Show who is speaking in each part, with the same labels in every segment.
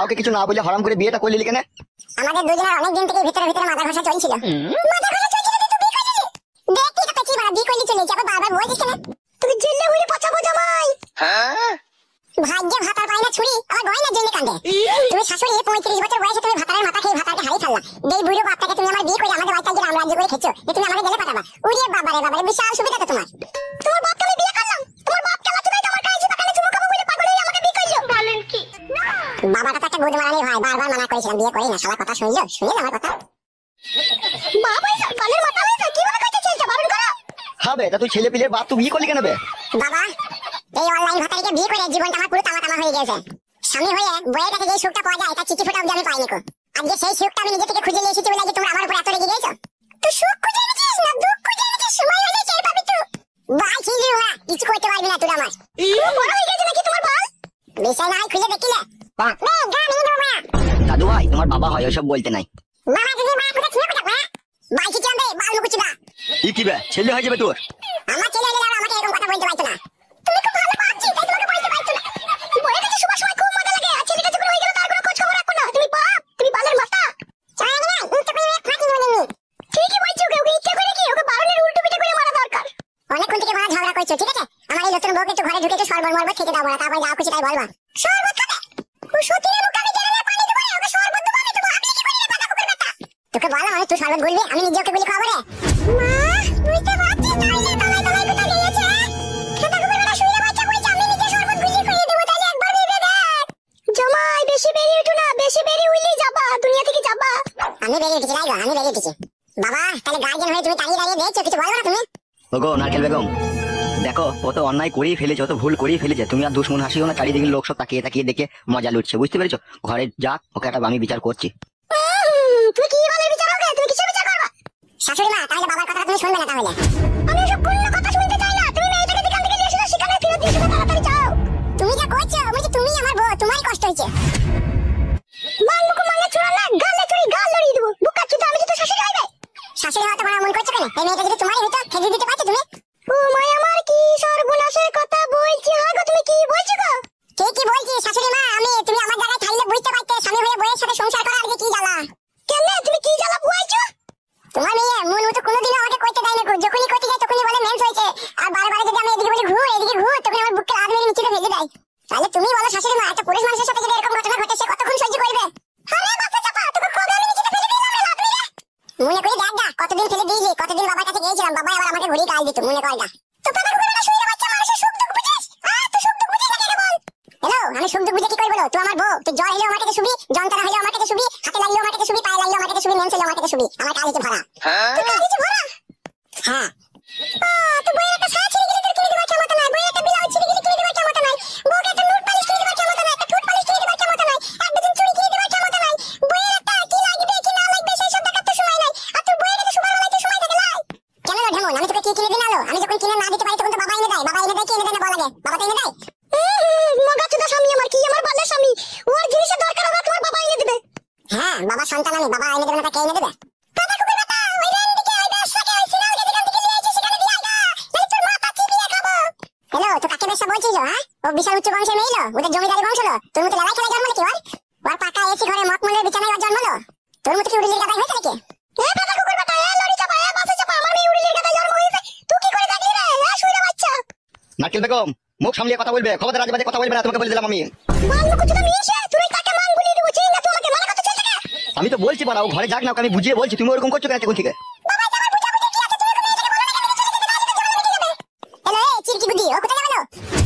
Speaker 1: কাউকে কিছু না বলে হারাম করে বিয়েটা করলি কেন?
Speaker 2: আমাদের দুজনের অনেক দিন থেকে ভিতরে ভিতরে মাথা ঘষা চলছিল। মাথা ঘষা চলছিল তুই বিয়ে করলি? দেখ কি কথা কি বলা বিয়ে করলি চলে যাবে বারবার বলছিস কেন? তুই জেলে হইলে পচাবো জামাই।
Speaker 1: হ্যাঁ
Speaker 2: ভাগ্যে ভাতার পায় না ছুরি আর গয়না জেলে কাঁদে। তুমি শাশুড়ি 35 বছর বয়সে তুমি ভাতারের মাথা খেয়ে ভাতারকে হারিয়ে ফেললা। এই বুড়ো বাপটাকে তুমি আমার বিয়ে করে আমাদের বাড়িতে গিয়ে আমরা রাজ্য করে খেছো। তুমি আমাকে জেলে পাঠাবা। ওরে বাবারে বাবারে বিশাল সুবিধা তো তোমার। তোমার বাপকে আমি বিয়ে করলাম। তোমার বাপকে লাথি মেরে আমার কাছে বাকালে চুমু খাবো বলে পাগল হয়ে আমাকে বিয়ে করলো। বলেন কি? বাবাটা তো একটা গুদ মারানি ভাই, বারবার মানা করেছিলাম বিয়ে করি না। শালা কথা শুনলো? শুনলে আমার কথা? বাবা এই বালের মাথা হয়েছে কি মনে করতে চলছে বারণ করো।
Speaker 1: হবে তা তুই ছেলে পিলে বাপ তুই বিয়ে করলি কেন বে?
Speaker 2: বাবা এই অনলাইন ভাতারিকে বিয়ে করে জীবনটা আমার পুরো তামা হয়ে গেছে। স্বামী হয়ে বইয়ের কাছে যে সুখটা পাওয়া যায় তা চিঠি ফোটা অবধি আমি পাইনি কো। আজকে সেই সুখটা আমি নিজে থেকে খুঁজে নিয়ে এসেছি বলে আজকে তোমরা আমার উপর এত রেগে গেছো। তুই সুখ খুঁজে এনেছিস না দুঃখ খুঁজে এনেছিস? সময় হলে টের পাবি তুই। ভাই ছিলি ওরা কিছু করতে পারবি না তুই আমার। খুব বড় হয়ে গেছে নাকি তোমার বল? বিষয় নাই খুঁজে দেখিলে বে গান নিয়ে দেবো মায়া।
Speaker 1: দাদু ভাই তোমার বাবা হয় ওসব বলতে নাই।
Speaker 2: বাবা যদি মা কোথা ছিল কোথা মা? ভাই কি চাঁদে বাল মুকুচুদা।
Speaker 1: কি বে ছেলে হয়ে যাবে তোর?
Speaker 2: আমার ছেলে হলে আমাকে এরকম কথা বলতে পারতো না। তুমি খুব ভালো পাচ্ছি তাই তোমাকে বলতে পারতো না। বইয়ের কাছে সবার সময় খুব মজা লাগে। আর ছেলের কাছে করে হয়ে গেল তার কোনো খোঁজ খবর রাখো না। তুমি বাপ তুমি বালের মাথা। চাই না উল্টো করে ফাঁকি বলেনি। ঠিকই বলছো ওকে ইচ্ছা করে কি ওকে বারণের উল্টো পিঠে করে মারা দরকার। অনেকক্ষণ থেকে মারা ঝগড়া করছো ঠিক আছে? আমার এই নতুন বউকে একটু ঘরে ঢুকে একটু শরবত মরবত খেতে দাও না, তারপর যা খুশি তাই বলবা। শরবত খাবে? ও সতীনের মুখে আমি জেলে পানি দেবো ওকে শরবত দেবো আমি দেবো। আমি কি করি রে পাতা কুকুর বেটা? তোকে বলা মানে তুই শরবত বলবি আমি নিজে ওকে বলি খাবো রে। মা বুঝতে পারছিস তাইলে তালাই তালাই কোথা গিয়েছে? খেতা কুকুর বেটা শুয়ে বাচ্চা কইছে আমি নিজে শরবত গুলি করে দেবো তাহলে একবার ভেবে দেখ। জামাই বেশি বেরিয়ে উঠো না, বেশি বেরিয়ে উইলে যাবা দুনিয়া থেকে যাবা। আমি বেরিয়ে উঠেছি রাইগো আমি বেরিয়ে উঠেছি। বাবা তাহলে গার্জিয়ান হয়ে তুমি দাঁড়িয়ে দাঁড়িয়ে দেখছো কিছু বলবো না তুমি?
Speaker 1: ওগো নারকেল বেগম দেখো কত অন্যায় করেই ফেলেছে, অত ভুল করেই ফেলেছে। তুমি আর দুশ্মন হাসিও না, চারিদিকে লোক সব তাকিয়ে তাকিয়ে দেখে মজা লুটছে, বুঝতে পেরেছো? ঘরে যাক ওকে একটা আমি বিচার করছি।
Speaker 2: তুমি কি বলে বিচার হবে? তুমি কিসের বিচার করবা? শাশুড়ি মা তাহলে বাবার কথা তুমি শুনবে না তাহলে? আমি সব কোনো কথা শুনতে চাই না। তুমি মেয়েটাকে দোকান থেকে নিয়ে এসে সেখানে ফেরত দিয়ে এসে তাড়াতাড়ি যাও। তুমি যা করছো বলছি তুমি আমার বউ, তোমারই কষ্ট হয়েছে। মান মুখ মাঙ্গা ছুড়া না গালে চড়ি গাল লড়িয়ে দেবো। বুকা চুদা আমি তো শাশুড়ি হইবে। শাশুড়ি হওয়া তোমার মন করছো কেন? এই মেয়েটা যদি তোমারই হতো খেতে দিতে পারছো তুমি? ও মাই আমার কি সর্বনাশের কথা বলছি। হ্যাঁ গো তুমি কি বলছো গো? কি বলছি শাশুড়ি মা? আমি তুমি আমার জায়গায় থাকলে বুঝতে পারতে স্বামী হয়ে বউয়ের সাথে সংসার করা আজকে কি জ্বালা। কেন তুমি কি জ্বালা বুঝাইছো? তোমার মেয়ে মন মতো কোনোদিনও আমাকে করতে দেয় না। যখনই করতে যায় তখনই বলে মেন্স হয়েছে। আর বারবার যদি আমি এদিকে বলি ঘুর এদিকে ঘুর তখন আমার বুককে হাত মেরে নিচে ফেলে দেয়। তাহলে তুমি বলো শাশুড়ি মা একটা পুরুষ মানুষের সাথে যদি এরকম ঘটনা ঘটে সে কতক্ষণ সহ্য করবে? আরে বাচ্চা চাপা তোকে কবে আমি নিচে ফেলে দিলাম রে লাভ রে। মনে করে দেখ না কতদিন ফেলে দিয়েছি, কতদিন বাবার কাছে গিয়েছিলাম, বাবা আবার আমাকে ঘুরিয়ে গাল দিত মনে কর না। তো বাবা কুকুরটা শুয়ে বাচ্চা মানুষের সুখ দুঃখ বুঝিস? তুই সুখ দুঃখ বুঝিস না কেন বল? হ্যালো আমি সুখ দুঃখ বুঝে কি করে বলো? তুই আমার বউ, তুই জ্বর হলেও আমার কাছে শুবি, যন্ত্রণা হলেও আমার কাছে শুবি, হাতে লাগলেও আমার কাছে শুবি, পায়ে লাগলেও আমার কাছে শুবি, মেন্স হলেও আমার কাছে শুবি। আমার কাজ হচ্ছে ভরা। তুই কাজ হচ্ছে ভরা? হ্যাঁ তুই বইয়ের একটা সায়া ছিঁড়ে গেলে তোর কিনে দেবার ক্ষমতা নাই, বইয়ের একটা ব্লাউজ ছিঁড়ে গেলে কিনে দেবার ক্ষমতা নাই, বউকে একটা নুট পালিশ কিনে দেবার ক্ষমতা নাই, একটা ঠোঁট পালিশ কিনে দেবার ক্ষমতা নাই, এক ডজন চুড়ি কিনে দেবার ক্ষমতা নাই, বইয়ের একটা কি লাগবে কি না লাগবে সেই সব দেখার তো সময় নাই। আর তুই বইয়ের কাছে সময় লাগাইতে সময় থাকে লাই। কেন রে ঢেমন আমি তোকে কি কিনে দিন আলো? আমি যখন কিনে না দিতে পারি তখন তো বাবা এনে দেয়। বাবা এনে দেয় কি এনে দেয় না বল আগে? বাবা তো এনে দেয়। মগাচুদা স্বামী আমার কি আমার বালের স্বামী। ওর জিনিসের দরকার হবে তোমার বাবা এনে দিবে। হ্যাঁ বাবা সন্তান আমি, বাবা এনে দেবে না কে এনে দেবে? দাদা কুকুর বেটা ওই রেন দিকে ওই বেশাকে ওই সিনালকে দোকান থেকে নিয়ে এসে সেখানে দিয়ে আইগা নালে তোর মাথা চিবিয়ে খাবো। হ্যালো তো কাকে বেশা বলছিস হ্যাঁ? ও বিশাল উচ্চ বংশের মেয়ে লো, ওদের জমিদারি বংশ লো। তোর মতো লড়াই খেলায় জন্ম নাকি ওর? ওর পাকা এসি ঘরে মকমলের বিছানায় ওর জন্ম লো। তোর মতো কি উড়িলের গাদায় হয়েছে নাকি? এ দাদা কুকুর বেটা এ লড়ি চাপা এ বাসে চাপা আমার মেয়ে উড়িলের গাদায় জন্ম হয়েছে। তুই কি করে দেখলি রে এ শুইরা বাচ্চা?
Speaker 1: নারকেল বেগম মুখ সামলিয়ে কথা বলবে, খবরদার আজে বাজে কথা বলবে না, তোমাকে বলে দিলাম আমি।
Speaker 2: বাল মুকুচুদা নিয়ে এসে তুই কাকে মান গুলি দেবো চিন না তোমাকে মারা কথা চলছে কে?
Speaker 1: আমি তো বলছি বাড়াও ঘরে যাক না, ওকে আমি বুঝিয়ে বলছি, তুমি ওরকম করছো কেন এখন থেকে?
Speaker 2: বাবা আমার বুঝা বুঝি কি আছে তুমি ওকে মেয়েটাকে বলো না কেন চলে যেতে না যেতে ঝগড়া মিটে যাবে। হ্যালো এ চিরকি বুদ্ধি ও কোথায় গেল?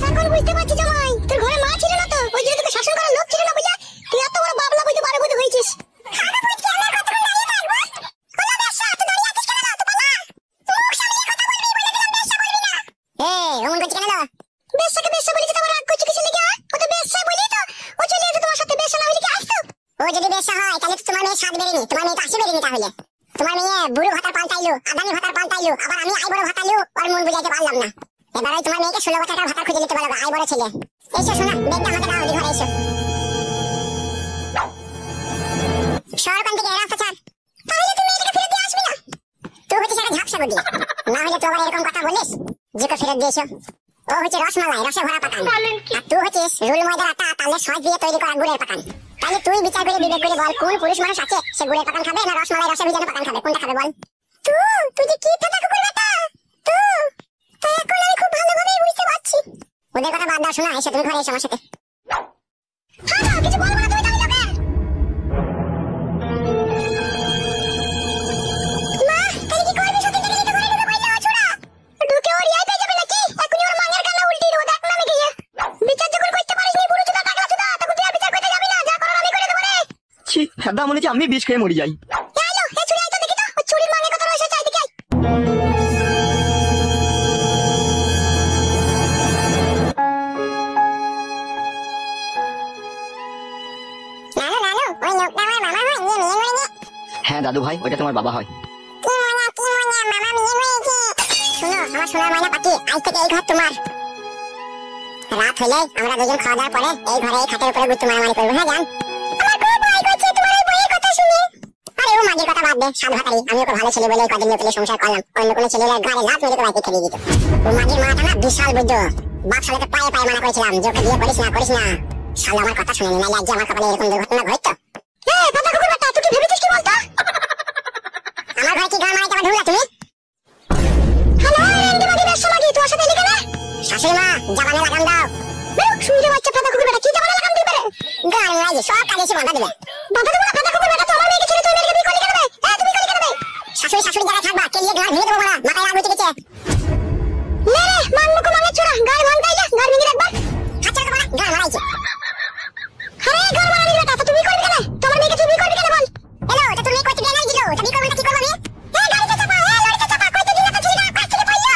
Speaker 2: এখন বুঝতে পারছি জামাই তোর ঘরে মা ছিল না তো ওই জন্য তোকে শাসন করার লোক ছিল না বুঝা। তুই এত বড় বাবলা বুঝতে পারে বুঝতে হয়েছিস। খাবে বুঝ কি আমার কতক্ষণ দাঁড়িয়ে থাকবো? হলো বেশা তুই দাঁড়িয়ে আছিস কেন না? তো পালা মুখ সামলিয়ে কথা বলবি বলে দিলাম বেশা বলবি না। অমন করছিস কেন? বেশাকে বেশা বলি তো তোমার রাগ করছিস কিসের লাগা? ও তো বেশা বলি তো ও চলে এসে তোমার সাথে বেশা না হলে কি আসতো? ও যদি বেশা হয় তাহলে তো তোমার মেয়ে সাত বেরেনি, তোমার মেয়ে তো আসে বেরেনি তাহলে। তোমার মেয়ে বুড়ো ভাতার পাল্টাইলো, আদানি ভাতার পাল্টাইলো, আবার আমি আই বড় ভাতালু আর মন বুঝাইতে পারলাম না। এবার ওই তোমার মেয়েকে 16 বছরের ভাতা খুঁজে নিতে বলো আই বড় ছেলে। এসো শোনা বেগটা আমাকে দাও দি ঘরে এসো। সরকার থেকে রাস্তা ছাড়। তাহলে তুমি এটাকে ফেরত দিয়ে আসবি না? তুই হচ্ছে সেটা ঝাপসা বুদ্ধি, না হলে তো আবার এরকম কথা বলিস যেকে ফেরত দিয়ে এসো। ও হচ্ছে রসমালাই রসে ভরা পাকান, আর তুই হচ্ছিস রুল ময়দার আটা তালে সস দিয়ে তৈরি করা গুড়ের পাকান। তাহলে তুই বিচার করে বিবেক করে বল কোন পুরুষ মানুষ আছে সে গুড়ের পাকান খাবে না রসমালাই রসে ভিজানো পাকান খাবে, কোনটা খাবে বল? তুই যে কি ফাটা কুকুর বেটা তাই এখন আমি খুব ভালোভাবে বুঝতে পারছি। ওদের কথা বাদ দাও, শোনা এসে তুমি ঘরে এসো আমার সাথে। হ্যাঁ কিছু বলবো না তুমি, তাহলে লোকে মা তাহলে কি করবি? সত্যি থেকে তো ঘরে ঢুকে পড়লো ছোড়া, ঢুকে ওর ইয়াই পেয়ে যাবে নাকি? এখনই ওর মাঙ্গের কান্না উল্টি দেবো, দেখ না আমি গিয়ে বিচার যখন করতে পারিস নি পুরো চুদা টাকলা চুদা, তখন তুই আর বিচার করতে যাবি না, যা করার আমি করে দেবো রে।
Speaker 1: ছি হ্যাঁ মনে হচ্ছে আমি বিষ খেয়ে মরি যাই।
Speaker 2: আইলো এ চুরি আইতো দেখি তো, ও চুরির মাঙ্গের কথা রয়েছে চাই দেখি আই। নানু ওই লোকটা আমার মামা হয়, নিয়ে মেয়ে মরে
Speaker 1: হ্যাঁ দাদু ভাই ওইটা তোমার বাবা হয়।
Speaker 2: কি মজা মামা মেয়ে মরেছে। শোনো আমার সোনার ময়না পাখি, আজ থেকে এই ঘর তোমার। রাত হলে আমরা দুজন খাওয়া দাওয়ার পরে এই ঘরে এই খাটের উপরে গুত্তু মারামারি করবো, হ্যাঁ জান? আমার খুব ভয় করছে তোমার এই বইয়ের কথা শুনে। আরে ও মাগের কথা বাদ দে, সাত ভাতারি আমি ওকে ভালো ছেলে বলে কদিন লোকের সংসার করলাম, অন্য কোনো ছেলেরা গায়ে লাত মেরে বাইকে খেলিয়ে দিত। ও মাগের মাটা না বিশাল বুদ্ধ, বাপ শালাকে পায়ে পায়ে মানা করেছিলাম যে ওকে বিয়ে করিস না শালা আমার কথা শুনে নি, নাইলে আজ আমার কপালে এরকম দুর্ঘটনা ঘটতো। এই কথা কুকুর বেটা তুই কি ভেবেছিস কি বলতো? আমার ঘরে কি গান মারাইতে আবার ঢুকলা তুমি? হ্যালো এন্ডি মাগি বেশ মাগি তোর সাথে লিখে না শাশুড়ি মা জাবানে লাগাম দাও। শুইরে বাচ্চা ফাটা কুকুর বেটা কি জাবানে লাগাম দিবে রে? গান মারাইছে সব কাজে এসে বাঁধা দিবে। বাঁধা দেবো না ফাটা কুকুর বেটা, তো আমার মেয়েকে ছেড়ে তুই মেয়েকে বিয়ে করলি কেন বে? হ্যাঁ তুমি করলি কেন বে? শাশুড়ি জায়গায় থাকবা, কেলিয়ে ঘর ভেঙে দেবো বলা, মাথায় রাগ উঠে গেছে। নে রে মানমুকো মাঙ্গে ছোড়া, গার ভাঙতাইলে ঘর ভেঙে রাখবা। আচ্ছা তো বলা গান মারাইছে। আরে ঘর মারানি বেটা তো তুমি করবি কেন? তোমার মেয়েকে তুই বিয়ে করবি কেন বল? হ্যালো তো তুমি কইতে বিয়ে নাই দিলো, তো বিয়ে করবে না কি করবে আমি? এই গাড়িতে চাপা, লরিতে চাপা, কইতে দিনা তো ছিল না, কাজ থেকে পাইলো।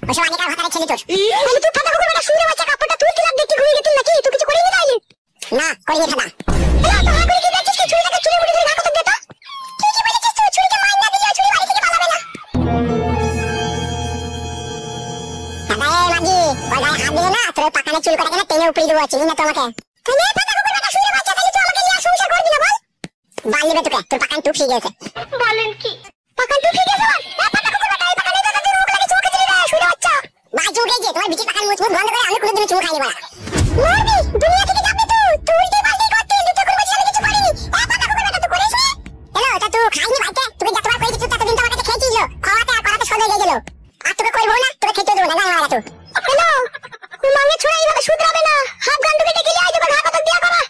Speaker 2: ওসব আগেকার ভাতারে ছেলে তোর। তাহলে তুই ফাটা কুকুর বেটা শুইরে বাচ্চা কাপড়টা তুই কি লাভ দেখতে ঘুরে গেছিস নাকি? তুই কিছু করিনি তাইলে? না করিনি ফাটা। হ্যালো তো হা করে কি দেখছিস কি ছুরিটাকে চুরি মুড়ি ধরে ঘাকত দে তো। তুই কি বলেছিস তুই ছুরিকে মার না দিলে ছুরি বাড়ি থেকে পালাবে না? ফাটা এ মাগি ওই গায়ে হাত দিলে না তোর পাকানে চুল কাটা কেন টেনে উপড়ে দেবো, চিনি না তোমাকে। তাহলে ফাটা কুকুর বেটা শুইরে বাচ্চা তাহলে তুই আমাকে নিয়ে সংসার করবি না বল? বালিবে তোকে, তোর পাকান টুক শিয়ে গেছে। বলেন কি পাকান টুক শিয়ে গেছে বল? এ ফাটা কুকুর বেটা এই পাকানে দাদা তুই মুখ লাগে চোখে চলে রে শুইরে বাচ্চা। ভাই চোখে গিয়ে তোমার বিচি পাকান মুখ বন্ধ করে আমি কোনোদিন চুমু খাইনি বলা। মরবি দুনিয়া থেকে যাবে তুই উল্টে পাল্টে করতে দুটো করে বসে কিছু করিনি। এ ফাটা কুকুর বেটা তুই করিস নি? হ্যালো তা তুই খাইনি ভাইতে, তোকে যতবার কই দিছিস ততদিন তো আমার কাছে খেয়েছিস, খাওয়াতে আর করাতে সদ হয়ে গেল। আর তোকে কইবো না, তোকে খেতে দেবো না, জানো না তুই। হ্যালো তুই মাঙ্গে ছোড়া এইভাবে শুধরাবে না, হাফ গান্ডুকে ডেকে লিয়ে আই তোকে ঘা কত দিয়া করা।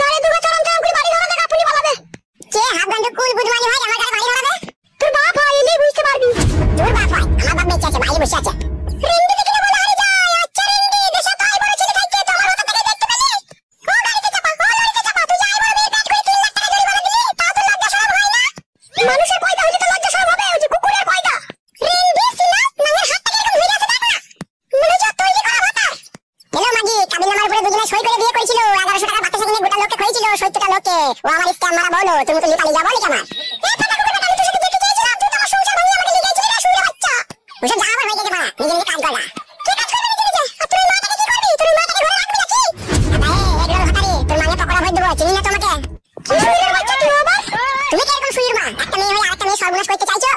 Speaker 2: গাড়ি দুগা চরম চরম করে বাড়ি ধরা দেখা পুনি পালাবে। কে হাফ গান্ডু কুল বুদমানি ভাই আমার গাড়ি বাড়ি ধরাবে? তোর বাপ হয় এলেই বুঝতে পারবি। তোর বাপ হয় আমার বাপ বেঁচে আছে, বাইরে বসে আছে। রেন্ডি দেখে না বলে আরে যাই আচ্ছা রেন্ডি দেশে তাই বড় ছেলে খাইছে তো আমার হাত থেকে দেখতে পেলি। ও গাড়িতে চাপা, ও লরিতে চাপা, তুই যাই বড় মেয়ে ব্যাট করে 3 লাখ টাকা জরিমানা দিলি, তাও তো লজ্জা শরম হয় না? মানুষের পয়দা হইলে তো লজ্জা শরম হবে, ওই যে কুকুরের পয়দা। রেন্ডি সিনা নাঙ্গের হাতটাকে এরকম ধরে আছে দেখ না, মনে হচ্ছে তৈরি করা ভাতা। হ্যালো মাগি কাবিল নামার উপরে দুজনে সই করে বিয়ে করেছিল, 1100 টাকা বাতাসে কিনে গোটা লোককে খাইছিল, 70টা লোককে। ও আমার স্ক্যাম মারা বলো, তুমি তো লিপালি যাবো নাকি আমার? এই ফাটা কুকুর বেটা আমি তোর সাথে দেখতে চেয়েছিলাম, তুই তো আমার সংসার ভাঙিয়ে আমাকে লিগেছিলি রে শুইরে বাচ্চা। ওসব যা আমার হয়ে গেছে বাড়া, নিজে নিজে কাজ কর না। কি কাজ করবি নিজে নিজে? আর তুই মাটাকে কি করবি? তুই মাটাকে ঘরে রাখবি নাকি? আরে এগুলো ভাতারি তোর মানে পকড়া ভর দেবো, চিনি না তোমাকে। কি শুইরে বাচ্চা তুই আবার? তুমি কি এরকম শুইর মা? একটা মেয়ে হয়ে আরেকটা মেয়ে সর্বনাশ করতে চাইছো?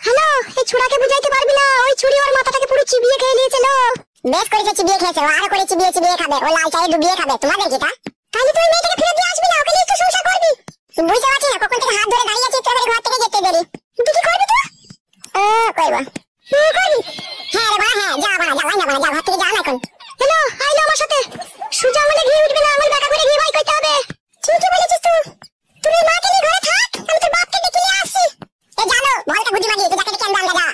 Speaker 2: হ্যালো এই ছুড়াকে বুঝাইতে পারবি না, ওই ছুরি ওর মাথাটাকে পুরো চিবিয়ে খেয়ে নিয়েছিল। বেশ করেছে চিবিয়ে খেয়েছে, ও আরো করে চিবিয়ে খাবে, ও লাল চায়ে ডুবিয়ে খাবে, তোমাদের কি তা? তাহলে তুই মেয়েটাকে ফিরে দিয়ে আসবি না, ওকে নিয়ে তো সংসার করবি। বুঝতে পারছি না কখন থেকে হাত ধরে দাঁড়িয়ে আছিস, তোদের ঘর থেকে যেতে দেরি। তুই কি করবি তুই? করবো করবি? হ্যাঁ রে বাড়া হ্যাঁ, যা বাড়া যা যা ঘর থেকে যা না এখন। হ্যালো আইলো আমার সাথে, সুজা আঙুলে ঘি উঠবে না, আঙুল বাঁকা করে ঘি বাই করতে হবে। ঠিকই বলেছিস তুই, তুই মাকে নিয়ে ঘরে থাক, আমি তোর বাপকে ডেকে নিয়ে আসছি। এ জানো ভলটা বুদ্ধি মাগি তুই যাকে ডেকে আনবে আমরা যা।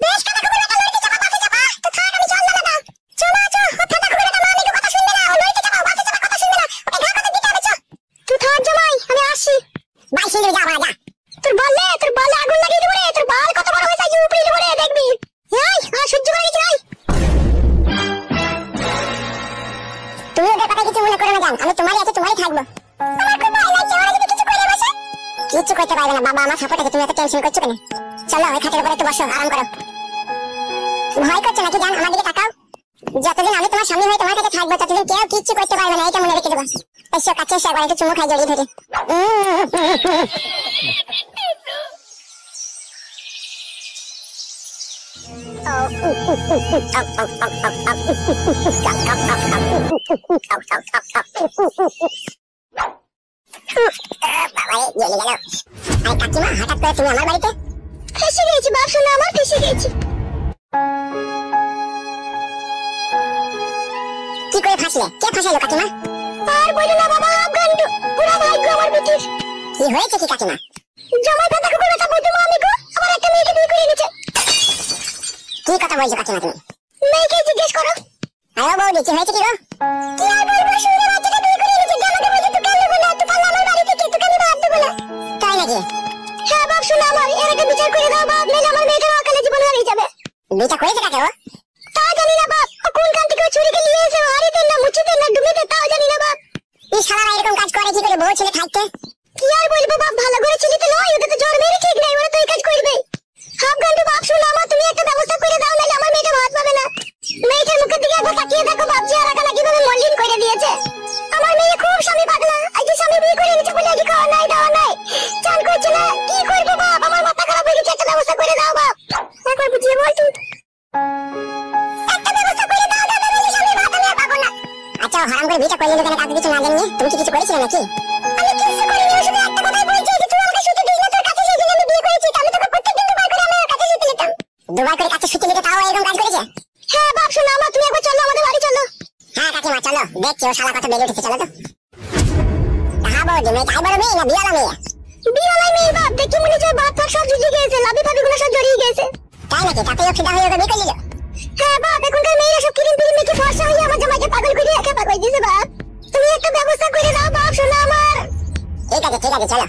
Speaker 2: বেশ কথা কুকুর বেটা লড়িতে চাপা বাসে চাপা, তো থাক আমি চল না দাদা। চল ও ফাটা কুকুর বেটা মা মেয়ে কথা শুনবে না, ও লড়িতে চাপা বাসে চাপা কথা শুনবে না, ওকে ঘা কথা দিতে হবে চ। তুই থাক জামাই আমি আসছি। বাই সিঁদুর যা বাড়া যা। তোর বললে আগুন লাগিয়ে দেবো রে, তোর বাল কত বড় হয়েছে যে উপরে দেবো রে দেখবি। এই আর সহ্য করে গেছি ভাই। তুমি ওদের কথা কিছু মনে করো না জান, আমি তোমারই আছে তোমারই থাকবো। আমার খুব ভয় লাগছে, ওরা যদি কিছু করে বসে। কিছু করতে পারবে না বাবা, আমার সাপোর্ট আছে, তুমি এত টেনশন করছো কেন? চলো ওই খাটের উপরে একটু বসো, আরাম করো। ভয় করছো নাকি জান? আমার দিকে তাকাও। যতদিন আমি তোমার স্বামী হয়ে তোমার কাছে থাকবো ততদিন কেউ কিচ্ছু করতে পারবে না, এটা মনে রেখে দেবো। এসো কাছে এসে একবার একটু চুমু খাই জড়িয়ে ধরে। বাবা রে গেল। আরে কাকিমা হঠাৎ করে তুমি আমার বাড়িতে? ফেসে গেছি বাপ শোনা, আমার ফেসে গেছি। কি করে ফাঁসলে? কে ফাঁসাইলো কাকিমা? আর বলো না বাবা, আফগান্ডু পুরো ভাগ্য আমার বেটির। কি হয়েছে কি কাকিমা? জামাই দাদা কুকুর বেটা বৌদি মামি গো আমার একটা মেয়েকে বিয়ে করে নিয়েছে। কি কথা বলছো কাকিমা তুমি? মেয়েকে জিজ্ঞেস করো। আরে বৌদি কি হয়েছে কি গো? কি আর বলবো, শুনে বাচ্চাটা বিয়ে করে নিয়েছে। জামাকে বলছে তুই কাল দেবো না, তুই কাল আমার বাড়ি থেকে তোকে আমি ভাত দেবো না। তাই নাকি? হ্যাঁ বাপ শোনা, আমার এর একটা বিচার করে দাও বাপ, নইলে আমার মেয়েটার অকালে জীবন হারিয়ে যাবে। বিচার করেছে কাকে ও? তা জানি না বাপ, ও কোন কান থেকে ও চুরিকে নিয়ে এসে হারিয়ে দেন না মুছে দেন না ডুবে দেন তাও জানি না বাপ। এই শালারা এরকম কাজ করে কি করে বউ ছেলে থাকতে? কি আর বলবো বাপ, ভালো করে ছেলে তো নয়, ওটা তো জ্বর মেরে ঠিক নাই, ওরা তো এই কাজ করবে। আফগান্ডু বাপ শোনা, আমার তুমি একটা ব্যবস্থা করে দাও, নাহলে আমার মেয়েটা ভাত পাবে না। মেয়েটার মুখের দিকে একবার তাকিয়ে দেখো বাপ, চেহারা কালা কিভাবে মলিন করে দিয়েছে। আমার মেয়ে খুব স্বামী পাগলা, আজ স্বামী বিয়ে করে নিয়েছে বলে কি খাওয়া নাই দাওয়া নাই, চান করছে না। কি করবো বাপ, আমার মাথা খারাপ হয়ে গেছে, একটা ব্যবস্থা করে দাও বাপ। একবার বুঝিয়ে বল তুই। একটা ব্যবস্থা করে দাও দাদা, নইলে স্বামী ভাত আমি আর পাবো না। আচ্ছা হারাম করে বিয়েটা করলে কেন, কাউকে কিছু না জানিয়ে? তুমি কি কিছু করেছিলে নাকি? আমি কিছু করিনি, শুধু একটা কথাই বলছি যে তুই আমাকে শুতে দিস না তোর কাছে, সেই জন্য আমি বিয়ে করেছি। আমি তোকে প্রত্যেকদিন দুবার করে আমার কাছে শুতে দিতাম। দুবার করে কাছে শুতে দিতে তাও এরকম কাজ করেছে? হ্যাঁ বাপ শোনা, আমার তুমি একবার চলো আমাদের বাড়ি চলো। হ্যাঁ কাকিমা চলো, দেখছি ও শালা কত বেড়ে উঠেছে, চলো তো। হ্যাঁ বৌদি, মেয়ে তাই বড় মেয়ে না বিয়ালা মেয়ে? বিয়ালা মেয়ে বাপ, দেখি মনে হচ্ছে বাপ ফাপ সব জুড়ে গেছে, লাভি ফাবিগুলো সব জড়িয়ে গেছে। তাই নাকি? তাতে ও ফিদা হয়ে ওকে বিয়ে করে নিল? হ্যাঁ বাপ, এখনকার মেয়েরা সব ক্রিম ফিল্ম মেখে ফর্সা হয়ে আমার জামাইকে পাগল করে একা পাগল দিয়েছে বাপ। তুমি একটা ব্যবস্থা করে দাও বাপ শোনা আমার। ঠিক আছে চলো।